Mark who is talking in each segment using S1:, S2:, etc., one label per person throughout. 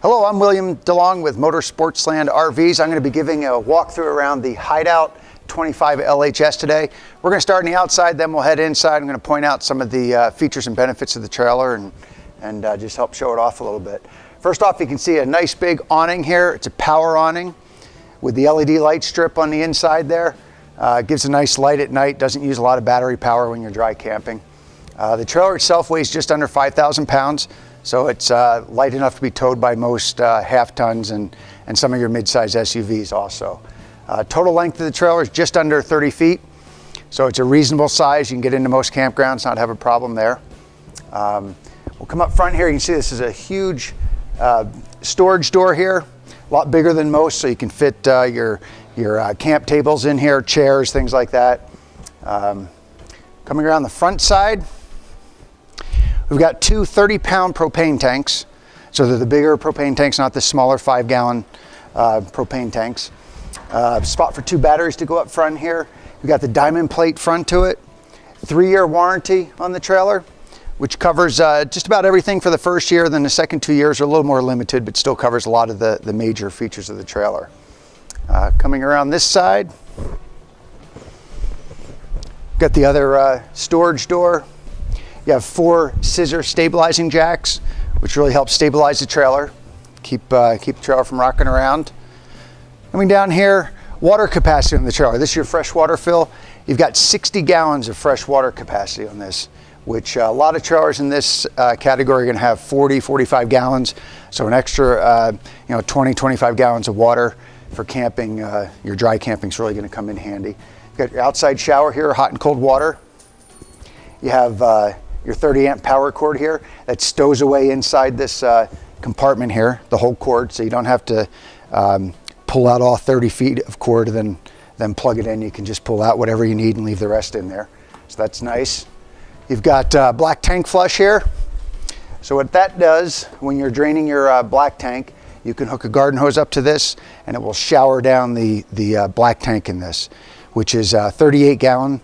S1: Hello, I'm William DeLong with Sportsland RVs. I'm going to be giving a walkthrough around the Hideout 25LHS today. We're going to start on the outside, then we'll head inside. I'm going to point out some of the features and benefits of the trailer and just help show it off a little bit. First off, you can see a nice big awning here. It's a power awning with the LED light strip on the inside there. It gives a nice light at night, doesn't use a lot of battery power when you're dry camping. The trailer itself weighs just under 5,000 pounds, so it's light enough to be towed by most half tons and some of your mid-size SUVs also. Total length of the trailer is just under 30 feet, so it's a reasonable size. You can get into most campgrounds, not have a problem there. We'll come up front here. You can see this is a huge storage door here, a lot bigger than most, so you can fit your camp tables in here, chairs, things like that. Coming around the front side, we've got two 30-pound propane tanks. So they're the bigger propane tanks, not the smaller 5-gallon propane tanks. Spot for two batteries to go up front here. We've got the diamond plate front to it. 3-year warranty on the trailer, which covers just about everything for the first year. Then the second 2 years are a little more limited, but still covers a lot of the major features of the trailer. Coming around this side, got the other storage door. You have 4 scissor stabilizing jacks, which really helps stabilize the trailer, keep the trailer from rocking around. Coming down here, water capacity on the trailer. This is your fresh water fill. You've got 60 gallons of fresh water capacity on this, which a lot of trailers in this category are going to have 40, 45 gallons. So an extra 20, 25 gallons of water for camping, your dry camping is really going to come in handy. You've got your outside shower here, hot and cold water. You have your 30 amp power cord here that stows away inside this compartment here, the whole cord, so you don't have to pull out all 30 feet of cord and then plug it in. You can just pull out whatever you need and leave the rest in there. So that's nice. You've got black tank flush here. So what that does, when you're draining your black tank, you can hook a garden hose up to this and it will shower down the black tank in this, which is a 38-gallon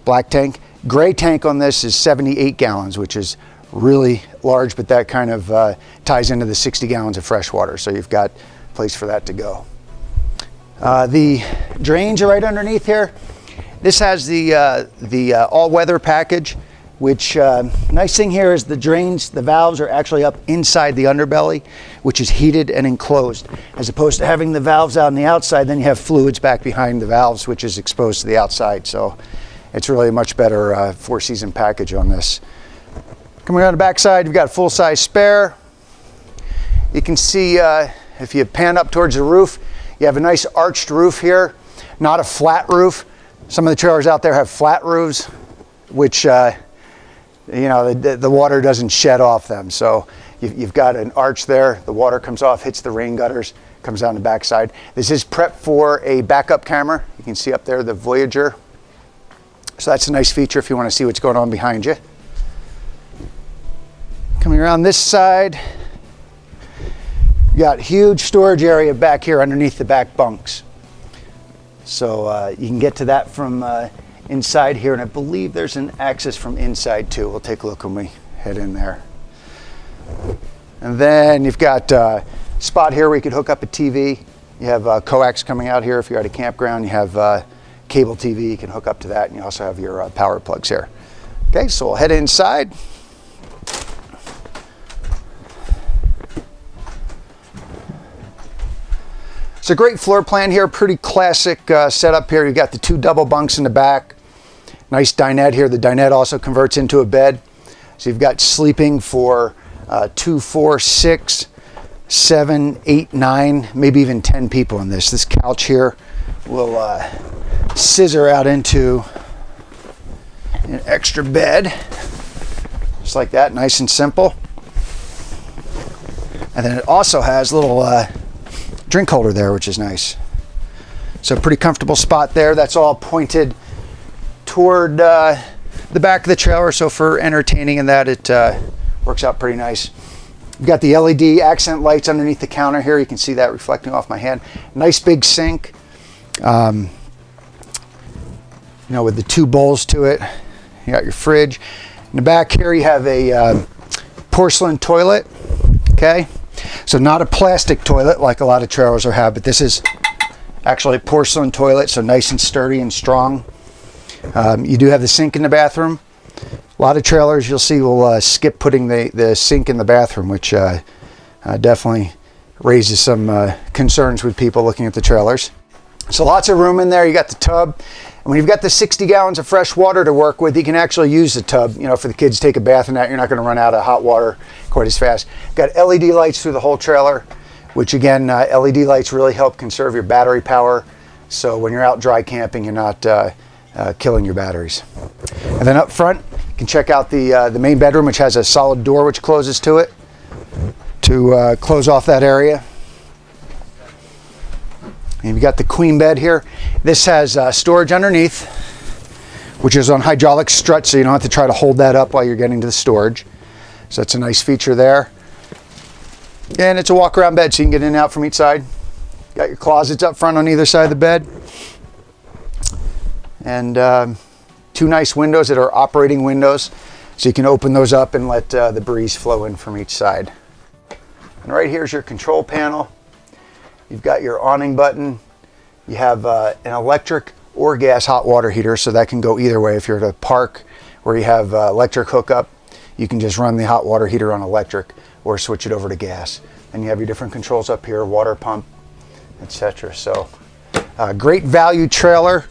S1: black tank. Gray tank on this is 78 gallons, which is really large, but that kind of ties into the 60 gallons of fresh water. So you've got a place for that to go. The drains are right underneath here. This has the all-weather package, which nice thing here is the drains, the valves are actually up inside the underbelly, which is heated and enclosed, as opposed to having the valves out on the outside. Then you have fluids back behind the valves, which is exposed to the outside. So it's really a much better 4-season package on this. Coming around the back side, you've got a full-size spare. You can see if you pan up towards the roof, you have a nice arched roof here, not a flat roof. Some of the trailers out there have flat roofs, which the water doesn't shed off them. So you've got an arch there, the water comes off, hits the rain gutters, comes down the backside. This is prepped for a backup camera. You can see up there the Voyager. So that's a nice feature if you want to see what's going on behind you. Coming around this side, you got huge storage area back here underneath the back bunks. So you can get to that from inside here, and I believe there's an access from inside too. We'll take a look when we head in there. And then you've got a spot here where you could hook up a TV. You have coax coming out here if you're at a campground. You have cable TV, you can hook up to that, and you also have your power plugs here. Okay, so we'll head inside. It's a great floor plan here, pretty classic setup here. You've got the 2 double bunks in the back. Nice dinette here. The dinette also converts into a bed. So you've got sleeping for 2, 4, 6, 7, 8, 9, maybe even 10 people in this. This couch here will scissor out into an extra bed, just like that, nice and simple. And then it also has a little drink holder there, which is nice. So pretty comfortable spot there. That's all pointed toward the back of the trailer, so for entertaining and that, it works out pretty nice. You've got the LED accent lights underneath the counter here. You can see that reflecting off my hand. Nice big sink, with the 2 bowls to it. You got your fridge. In the back here, you have a porcelain toilet. Okay, So not a plastic toilet like a lot of trailers will have, but this is actually a porcelain toilet, so nice and sturdy and strong. You do have the sink in the bathroom. A lot of trailers you'll see will skip putting the sink in the bathroom, which definitely raises some concerns with people looking at the trailers. So lots of room in there. You got the tub. And when you've got the 60 gallons of fresh water to work with, you can actually use the tub, for the kids to take a bath in that. You're not going to run out of hot water quite as fast. Got LED lights through the whole trailer, which again, LED lights really help conserve your battery power. So when you're out dry camping, you're not killing your batteries. And then up front, you can check out the main bedroom, which has a solid door which closes to it to close off that area. And you've got the queen bed here. This has storage underneath, which is on hydraulic struts, so you don't have to try to hold that up while you're getting to the storage. So that's a nice feature there. And it's a walk-around bed, so you can get in and out from each side. Got your closets up front on either side of the bed. And 2 nice windows that are operating windows, so you can open those up and let the breeze flow in from each side. And right here's your control panel. You've got your awning button. You have an electric or gas hot water heater, so that can go either way. If you're at a park where you have electric hookup, you can just run the hot water heater on electric or switch it over to gas. And you have your different controls up here, water pump, etc. So great value trailer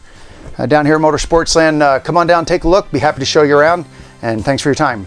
S1: down here at Sportsland. Come on down, take a look. Be happy to show you around. And thanks for your time.